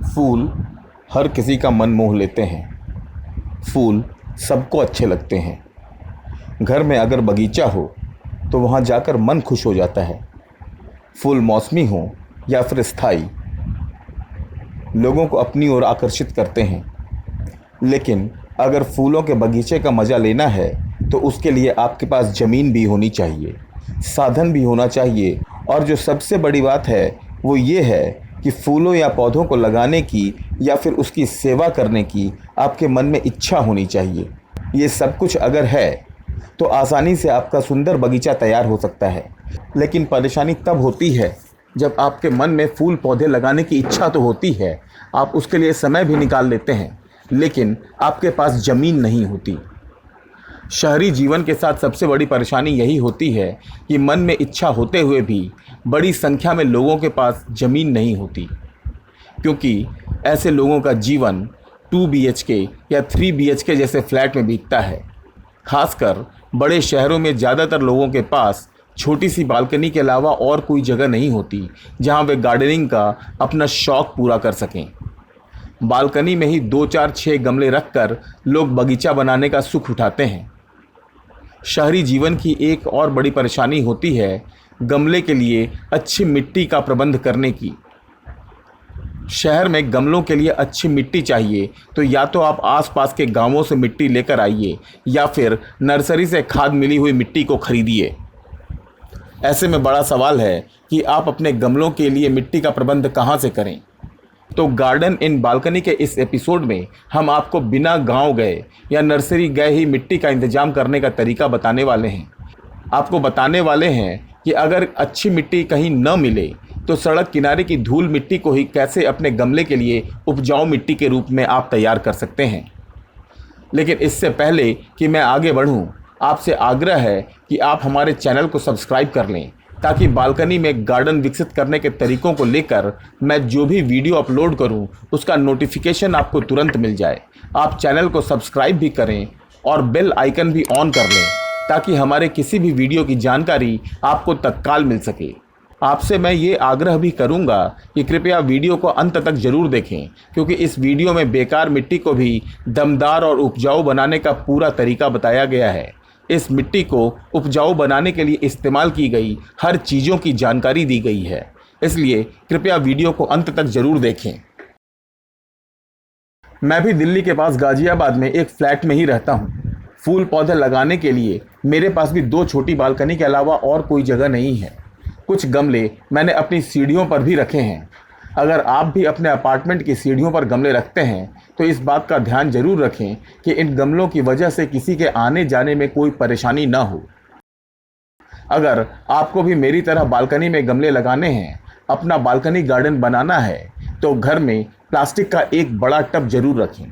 फूल हर किसी का मन मोह लेते हैं। फूल सबको अच्छे लगते हैं। घर में अगर बगीचा हो तो वहाँ जाकर मन खुश हो जाता है। फूल मौसमी हो या फिर स्थायी, लोगों को अपनी ओर आकर्षित करते हैं। लेकिन अगर फूलों के बगीचे का मज़ा लेना है तो उसके लिए आपके पास ज़मीन भी होनी चाहिए, साधन भी होना चाहिए, और जो सबसे बड़ी बात है वो ये है कि फूलों या पौधों को लगाने की या फिर उसकी सेवा करने की आपके मन में इच्छा होनी चाहिए। ये सब कुछ अगर है तो आसानी से आपका सुंदर बगीचा तैयार हो सकता है। लेकिन परेशानी तब होती है जब आपके मन में फूल पौधे लगाने की इच्छा तो होती है, आप उसके लिए समय भी निकाल लेते हैं, लेकिन आपके पास ज़मीन नहीं होती। शहरी जीवन के साथ सबसे बड़ी परेशानी यही होती है कि मन में इच्छा होते हुए भी बड़ी संख्या में लोगों के पास ज़मीन नहीं होती, क्योंकि ऐसे लोगों का जीवन 2 BHK या 3 BHK जैसे फ्लैट में बीतता है। खासकर बड़े शहरों में ज़्यादातर लोगों के पास छोटी सी बालकनी के अलावा और कोई जगह नहीं होती जहां वे गार्डनिंग का अपना शौक़ पूरा कर सकें। बालकनी में ही 2, 4, 6 गमले रखकर लोग बगीचा बनाने का सुख उठाते हैं। शहरी जीवन की एक और बड़ी परेशानी होती है गमले के लिए अच्छी मिट्टी का प्रबंध करने की। शहर में गमलों के लिए अच्छी मिट्टी चाहिए तो या तो आप आसपास के गांवों से मिट्टी लेकर आइए या फिर नर्सरी से खाद मिली हुई मिट्टी को खरीदिए। ऐसे में बड़ा सवाल है कि आप अपने गमलों के लिए मिट्टी का प्रबंध कहां से करें। तो गार्डन इन बालकनी के इस एपिसोड में हम आपको बिना गांव गए या नर्सरी गए ही मिट्टी का इंतजाम करने का तरीका बताने वाले हैं। आपको बताने वाले हैं कि अगर अच्छी मिट्टी कहीं न मिले तो सड़क किनारे की धूल मिट्टी को ही कैसे अपने गमले के लिए उपजाऊ मिट्टी के रूप में आप तैयार कर सकते हैं। लेकिन इससे पहले कि मैं आगे बढ़ूं, आपसे आग्रह है कि आप हमारे चैनल को सब्सक्राइब कर लें, ताकि बालकनी में गार्डन विकसित करने के तरीकों को लेकर मैं जो भी वीडियो अपलोड करूं उसका नोटिफिकेशन आपको तुरंत मिल जाए। आप चैनल को सब्सक्राइब भी करें और बेल आइकन भी ऑन कर लें, ताकि हमारे किसी भी वीडियो की जानकारी आपको तत्काल मिल सके। आपसे मैं ये आग्रह भी करूंगा कि कृपया वीडियो को अंत तक ज़रूर देखें, क्योंकि इस वीडियो में बेकार मिट्टी को भी दमदार और उपजाऊ बनाने का पूरा तरीका बताया गया है। इस मिट्टी को उपजाऊ बनाने के लिए इस्तेमाल की गई हर चीज़ों की जानकारी दी गई है, इसलिए कृपया वीडियो को अंत तक ज़रूर देखें। मैं भी दिल्ली के पास गाजियाबाद में एक फ्लैट में ही रहता हूँ। फूल पौधे लगाने के लिए मेरे पास भी 2 छोटी बालकनी के अलावा और कोई जगह नहीं है। कुछ गमले मैंने अपनी सीढ़ियों पर भी रखे हैं। अगर आप भी अपने अपार्टमेंट की सीढ़ियों पर गमले रखते हैं तो इस बात का ध्यान जरूर रखें कि इन गमलों की वजह से किसी के आने जाने में कोई परेशानी ना हो। अगर आपको भी मेरी तरह बालकनी में गमले लगाने हैं, अपना बालकनी गार्डन बनाना है, तो घर में प्लास्टिक का एक बड़ा टब जरूर रखें।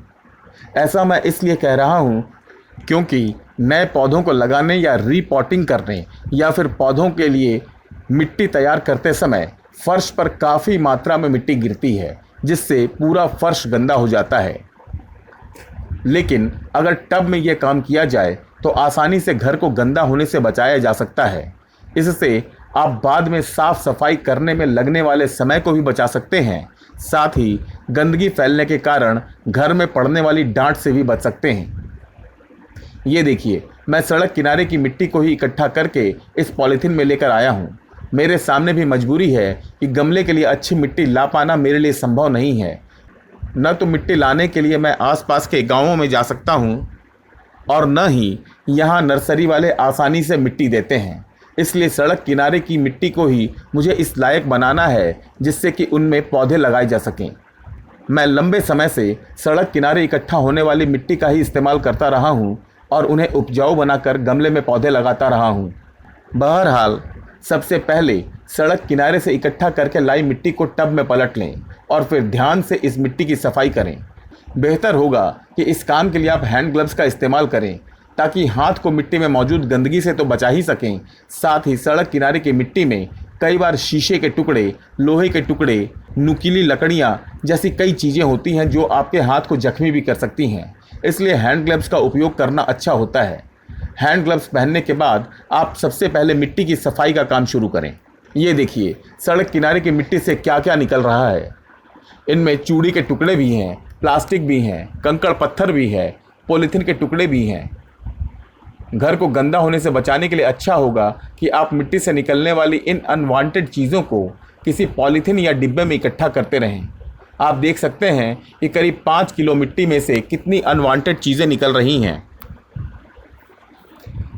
ऐसा मैं इसलिए कह रहा हूँ क्योंकि नए पौधों को लगाने या रीपॉटिंग करने या फिर पौधों के लिए मिट्टी तैयार करते समय फर्श पर काफ़ी मात्रा में मिट्टी गिरती है, जिससे पूरा फर्श गंदा हो जाता है। लेकिन अगर टब में यह काम किया जाए तो आसानी से घर को गंदा होने से बचाया जा सकता है। इससे आप बाद में साफ सफाई करने में लगने वाले समय को भी बचा सकते हैं। साथ ही गंदगी फैलने के कारण घर में पड़ने वाली डांट से भी बच सकते हैं। ये देखिए, मैं सड़क किनारे की मिट्टी को ही इकट्ठा करके इस पॉलीथीन में लेकर आया हूँ। मेरे सामने भी मजबूरी है कि गमले के लिए अच्छी मिट्टी ला पाना मेरे लिए संभव नहीं है। न तो मिट्टी लाने के लिए मैं आसपास के गांवों में जा सकता हूं और न ही यहां नर्सरी वाले आसानी से मिट्टी देते हैं। इसलिए सड़क किनारे की मिट्टी को ही मुझे इस लायक बनाना है जिससे कि उनमें पौधे लगाए जा सकें। मैं लंबे समय से सड़क किनारे इकट्ठा होने वाली मिट्टी का ही इस्तेमाल करता रहा हूं और उन्हें उपजाऊ बनाकर गमले में पौधे लगाता रहा हूं। बहरहाल, सबसे पहले सड़क किनारे से इकट्ठा करके लाई मिट्टी को टब में पलट लें और फिर ध्यान से इस मिट्टी की सफाई करें। बेहतर होगा कि इस काम के लिए आप हैंड ग्लव्स का इस्तेमाल करें, ताकि हाथ को मिट्टी में मौजूद गंदगी से तो बचा ही सकें, साथ ही सड़क किनारे की मिट्टी में कई बार शीशे के टुकड़े, लोहे के टुकड़े, नुकीली लकड़ियाँ जैसी कई चीज़ें होती हैं जो आपके हाथ को जख्मी भी कर सकती हैं। इसलिए हैंड ग्लव्स का उपयोग करना अच्छा होता है। हैंड ग्लव्स पहनने के बाद आप सबसे पहले मिट्टी की सफाई का काम शुरू करें। ये देखिए, सड़क किनारे की मिट्टी से क्या क्या निकल रहा है। इनमें चूड़ी के टुकड़े भी हैं, प्लास्टिक भी हैं, कंकड़ पत्थर भी है, पॉलीथीन के टुकड़े भी हैं। घर को गंदा होने से बचाने के लिए अच्छा होगा कि आप मिट्टी से निकलने वाली इन अनवांटेड चीज़ों को किसी पॉलीथीन या डिब्बे में इकट्ठा करते रहें। आप देख सकते हैं कि करीब 5 किलो मिट्टी में से कितनी अनवांटेड चीज़ें निकल रही हैं।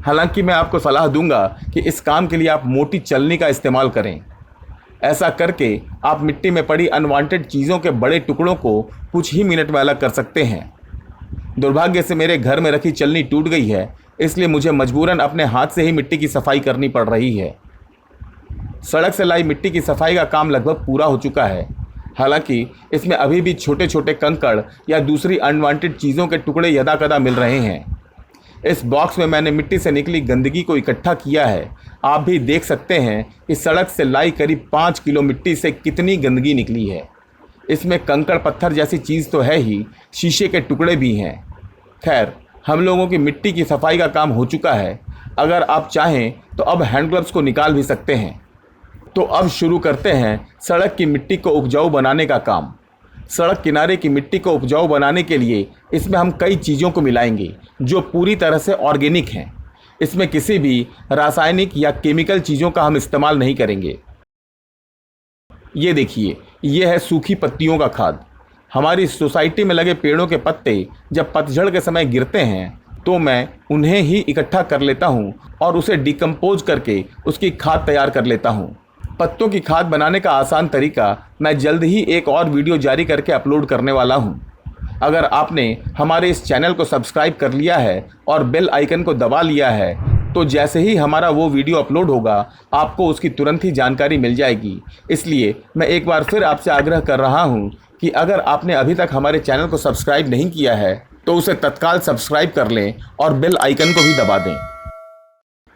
हालांकि मैं आपको सलाह दूंगा कि इस काम के लिए आप मोटी चलनी का इस्तेमाल करें। ऐसा करके आप मिट्टी में पड़ी अनवांटेड चीज़ों के बड़े टुकड़ों को कुछ ही मिनट में अलग कर सकते हैं। दुर्भाग्य से मेरे घर में रखी चलनी टूट गई है, इसलिए मुझे मजबूरन अपने हाथ से ही मिट्टी की सफाई करनी पड़ रही है। सड़क से लाई मिट्टी की सफाई का काम लगभग पूरा हो चुका है। हालांकि इसमें अभी भी छोटे छोटे कंकड़ या दूसरी अनवांटेड चीज़ों के टुकड़े यदाकदा मिल रहे हैं। इस बॉक्स में मैंने मिट्टी से निकली गंदगी को इकट्ठा किया है। आप भी देख सकते हैं कि सड़क से लाई करीब 5 किलो मिट्टी से कितनी गंदगी निकली है। इसमें कंकड़ पत्थर जैसी चीज़ तो है ही, शीशे के टुकड़े भी हैं। खैर, हम लोगों की मिट्टी की सफाई का काम हो चुका है। अगर आप चाहें तो अब हैंड ग्लव्स को निकाल भी सकते हैं। तो अब शुरू करते हैं सड़क की मिट्टी को उपजाऊ बनाने का काम। सड़क किनारे की मिट्टी को उपजाऊ बनाने के लिए इसमें हम कई चीज़ों को मिलाएंगे जो पूरी तरह से ऑर्गेनिक हैं। इसमें किसी भी रासायनिक या केमिकल चीज़ों का हम इस्तेमाल नहीं करेंगे। ये देखिए, ये है सूखी पत्तियों का खाद। हमारी सोसाइटी में लगे पेड़ों के पत्ते जब पतझड़ के समय गिरते हैं तो मैं उन्हें ही इकट्ठा कर लेता हूँ और उसे डिकम्पोज करके उसकी खाद तैयार कर लेता हूँ। पत्तों की खाद बनाने का आसान तरीका मैं जल्द ही एक और वीडियो जारी करके अपलोड करने वाला हूँ। अगर आपने हमारे इस चैनल को सब्सक्राइब कर लिया है और बेल आइकन को दबा लिया है तो जैसे ही हमारा वो वीडियो अपलोड होगा आपको उसकी तुरंत ही जानकारी मिल जाएगी। इसलिए मैं एक बार फिर आपसे आग्रह कर रहा हूँ कि अगर आपने अभी तक हमारे चैनल को सब्सक्राइब नहीं किया है तो उसे तत्काल सब्सक्राइब कर लें और बेल आइकन को भी दबा दें।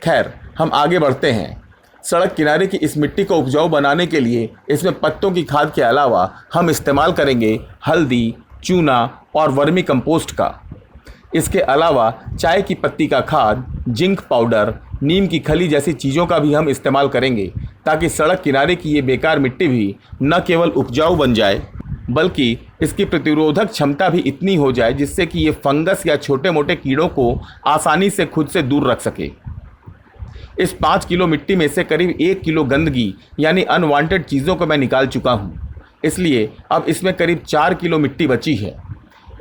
खैर, हम आगे बढ़ते हैं। सड़क किनारे की इस मिट्टी को उपजाऊ बनाने के लिए इसमें पत्तों की खाद के अलावा हम इस्तेमाल करेंगे हल्दी, चूना और वर्मी कंपोस्ट का। इसके अलावा चाय की पत्ती का खाद, जिंक पाउडर, नीम की खली जैसी चीज़ों का भी हम इस्तेमाल करेंगे ताकि सड़क किनारे की ये बेकार मिट्टी भी न केवल उपजाऊ बन जाए बल्कि इसकी प्रतिरोधक क्षमता भी इतनी हो जाए जिससे कि ये फंगस या छोटे मोटे कीड़ों को आसानी से खुद से दूर रख सके। इस 5 किलो मिट्टी में से करीब 1 किलो गंदगी यानी अनवांटेड चीज़ों को मैं निकाल चुका हूँ। इसलिए अब इसमें करीब 4 किलो मिट्टी बची है।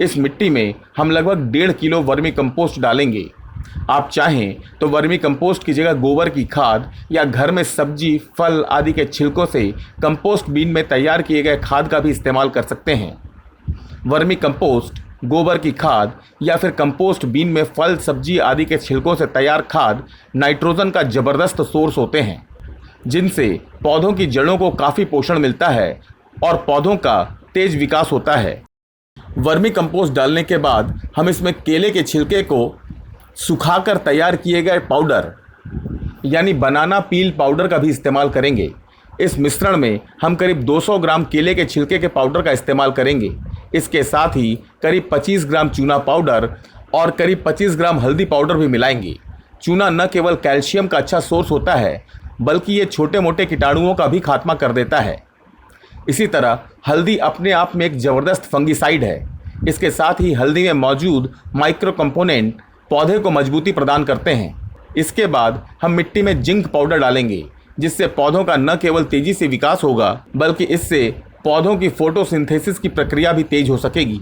इस मिट्टी में हम लगभग 1.5 किलो वर्मी कंपोस्ट डालेंगे। आप चाहें तो वर्मी कंपोस्ट की जगह गोबर की खाद या घर में सब्जी, फल आदि के छिलकों से कंपोस्ट बीन में तैयार किए गए खाद का भी इस्तेमाल कर सकते हैं। वर्मी कंपोस्ट, गोबर की खाद या फिर कंपोस्ट बीन में फल, सब्जी आदि के छिलकों से तैयार खाद नाइट्रोजन का ज़बरदस्त सोर्स होते हैं जिनसे पौधों की जड़ों को काफ़ी पोषण मिलता है और पौधों का तेज विकास होता है। वर्मी कंपोस्ट डालने के बाद हम इसमें केले के छिलके को सुखाकर तैयार किए गए पाउडर यानी बनाना पील पाउडर का भी इस्तेमाल करेंगे। इस मिश्रण में हम करीब 200 ग्राम केले के छिलके के पाउडर का इस्तेमाल करेंगे। इसके साथ ही करीब 25 ग्राम चूना पाउडर और करीब 25 ग्राम हल्दी पाउडर भी मिलाएंगे। चूना न केवल कैल्शियम का अच्छा सोर्स होता है बल्कि ये छोटे मोटे कीटाणुओं का भी खात्मा कर देता है। इसी तरह हल्दी अपने आप में एक ज़बरदस्त फंगिसाइड है। इसके साथ ही हल्दी में मौजूद माइक्रो कंपोनेंट पौधे को मजबूती प्रदान करते हैं। इसके बाद हम मिट्टी में जिंक पाउडर डालेंगे जिससे पौधों का न केवल तेज़ी से विकास होगा बल्कि इससे पौधों की फोटोसिंथेसिस की प्रक्रिया भी तेज हो सकेगी।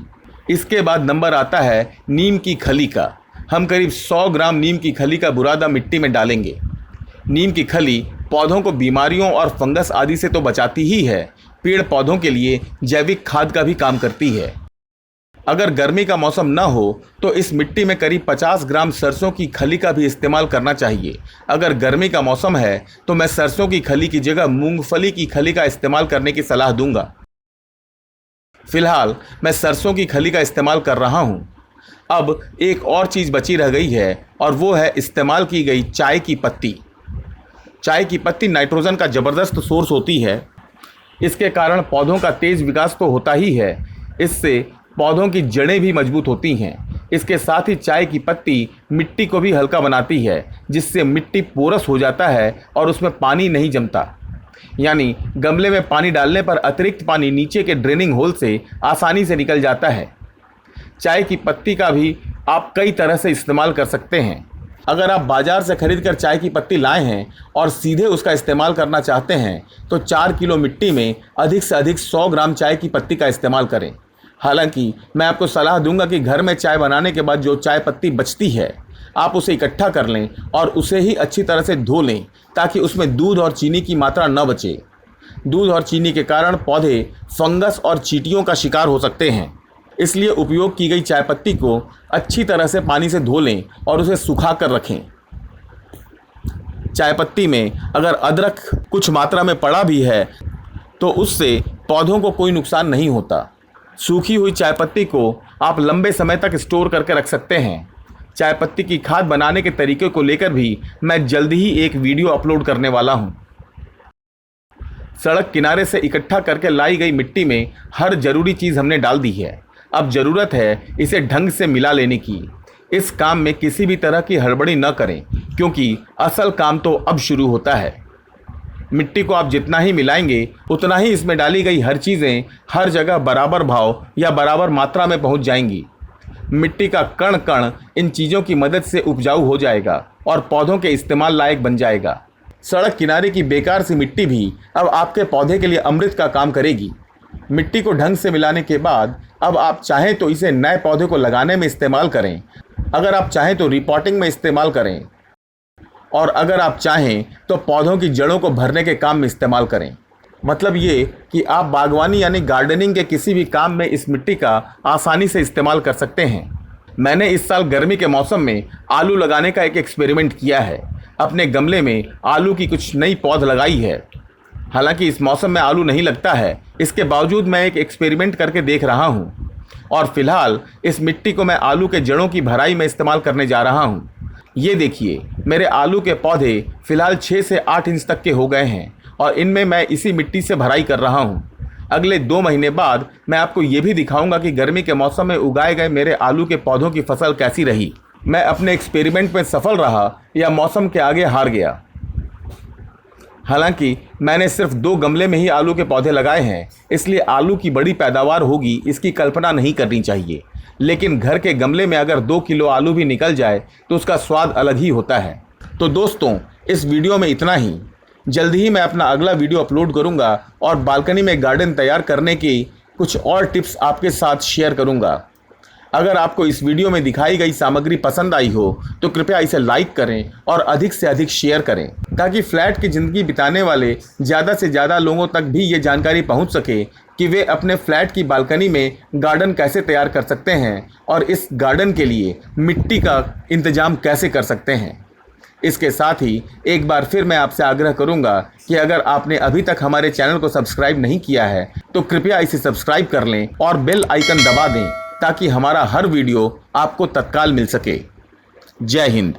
इसके बाद नंबर आता है नीम की खली का। हम करीब 100 ग्राम नीम की खली का बुरादा मिट्टी में डालेंगे। नीम की खली पौधों को बीमारियों और फंगस आदि से तो बचाती ही है, पेड़ पौधों के लिए जैविक खाद का भी काम करती है। अगर गर्मी का मौसम न हो तो इस मिट्टी में करीब 50 ग्राम सरसों की खली का भी इस्तेमाल करना चाहिए। अगर गर्मी का मौसम है तो मैं सरसों की खली की जगह मूंगफली की खली का इस्तेमाल करने की सलाह दूंगा। फिलहाल मैं सरसों की खली का इस्तेमाल कर रहा हूँ। अब एक और चीज़ बची रह गई है और वो है इस्तेमाल की गई चाय की पत्ती। चाय की पत्ती नाइट्रोजन का ज़बरदस्त सोर्स होती है। इसके कारण पौधों का तेज़ विकास तो होता ही है, इससे पौधों की जड़ें भी मजबूत होती हैं। इसके साथ ही चाय की पत्ती मिट्टी को भी हल्का बनाती है जिससे मिट्टी पोरस हो जाता है और उसमें पानी नहीं जमता। यानी गमले में पानी डालने पर अतिरिक्त पानी नीचे के ड्रेनिंग होल से आसानी से निकल जाता है। चाय की पत्ती का भी आप कई तरह से इस्तेमाल कर सकते हैं। अगर आप बाज़ार से खरीद कर चाय की पत्ती लाए हैं और सीधे उसका इस्तेमाल करना चाहते हैं तो 4 किलो मिट्टी में अधिक से अधिक 100 ग्राम चाय की पत्ती का इस्तेमाल करें। हालांकि मैं आपको सलाह दूंगा कि घर में चाय बनाने के बाद जो चाय पत्ती बचती है आप उसे इकट्ठा कर लें और उसे ही अच्छी तरह से धो लें, ताकि उसमें दूध और चीनी की मात्रा न बचे। दूध और चीनी के कारण पौधे फंगस और चींटियों का शिकार हो सकते हैं। इसलिए उपयोग की गई चाय पत्ती को अच्छी तरह से पानी से धो लें और उसे सुखा कर रखें। चाय पत्ती में अगर अदरक कुछ मात्रा में पड़ा भी है तो उससे पौधों को कोई नुकसान नहीं होता। सूखी हुई चाय पत्ती को आप लंबे समय तक स्टोर करके रख सकते हैं। चाय पत्ती की खाद बनाने के तरीके को लेकर भी मैं जल्द ही एक वीडियो अपलोड करने वाला हूं। सड़क किनारे से इकट्ठा करके लाई गई मिट्टी में हर जरूरी चीज़ हमने डाल दी है। अब ज़रूरत है इसे ढंग से मिला लेने की। इस काम में किसी भी तरह की हड़बड़ी न करें, क्योंकि असल काम तो अब शुरू होता है। मिट्टी को आप जितना ही मिलाएंगे उतना ही इसमें डाली गई हर चीज़ें हर जगह बराबर भाव या बराबर मात्रा में पहुंच जाएंगी। मिट्टी का कण कण इन चीज़ों की मदद से उपजाऊ हो जाएगा और पौधों के इस्तेमाल लायक बन जाएगा। सड़क किनारे की बेकार सी मिट्टी भी अब आपके पौधे के लिए अमृत का काम करेगी। मिट्टी को ढंग से मिलाने के बाद अब आप चाहें तो इसे नए पौधे को लगाने में इस्तेमाल करें। अगर आप चाहें तो रिपोर्टिंग में इस्तेमाल करें और अगर आप चाहें तो पौधों की जड़ों को भरने के काम में इस्तेमाल करें। मतलब ये कि आप बागवानी यानी गार्डनिंग के किसी भी काम में इस मिट्टी का आसानी से इस्तेमाल कर सकते हैं। मैंने इस साल गर्मी के मौसम में आलू लगाने का एक एक्सपेरिमेंट किया है। अपने गमले में आलू की कुछ नई पौध लगाई है। हालांकि इस मौसम में आलू नहीं लगता है, इसके बावजूद मैं एक एक्सपेरिमेंट करके देख रहा हूँ और फिलहाल इस मिट्टी को मैं आलू के जड़ों की भराई में इस्तेमाल करने जा रहा हूँ। ये देखिए, मेरे आलू के पौधे फिलहाल 6 से 8 इंच तक के हो गए हैं और इनमें मैं इसी मिट्टी से भराई कर रहा हूँ। अगले 2 महीने बाद मैं आपको ये भी दिखाऊंगा कि गर्मी के मौसम में उगाए गए मेरे आलू के पौधों की फसल कैसी रही। मैं अपने एक्सपेरिमेंट में सफल रहा या मौसम के आगे हार गया। हालांकि मैंने सिर्फ 2 गमले में ही आलू के पौधे लगाए हैं, इसलिए आलू की बड़ी पैदावार होगी इसकी कल्पना नहीं करनी चाहिए। लेकिन घर के गमले में अगर 2 किलो आलू भी निकल जाए तो उसका स्वाद अलग ही होता है। तो दोस्तों, इस वीडियो में इतना ही। जल्द ही मैं अपना अगला वीडियो अपलोड करूंगा और बालकनी में गार्डन तैयार करने की कुछ और टिप्स आपके साथ शेयर करूंगा। अगर आपको इस वीडियो में दिखाई गई सामग्री पसंद आई हो तो कृपया इसे लाइक करें और अधिक से अधिक शेयर करें, ताकि फ्लैट की ज़िंदगी बिताने वाले ज़्यादा से ज़्यादा लोगों तक भी ये जानकारी पहुंच सके कि वे अपने फ्लैट की बालकनी में गार्डन कैसे तैयार कर सकते हैं और इस गार्डन के लिए मिट्टी का इंतजाम कैसे कर सकते हैं। इसके साथ ही एक बार फिर मैं आपसे आग्रह करूंगा कि अगर आपने अभी तक हमारे चैनल को सब्सक्राइब नहीं किया है तो कृपया इसे सब्सक्राइब कर लें और बेल आइकन दबा दें, ताकि हमारा हर वीडियो आपको तत्काल मिल सके। जय हिंद।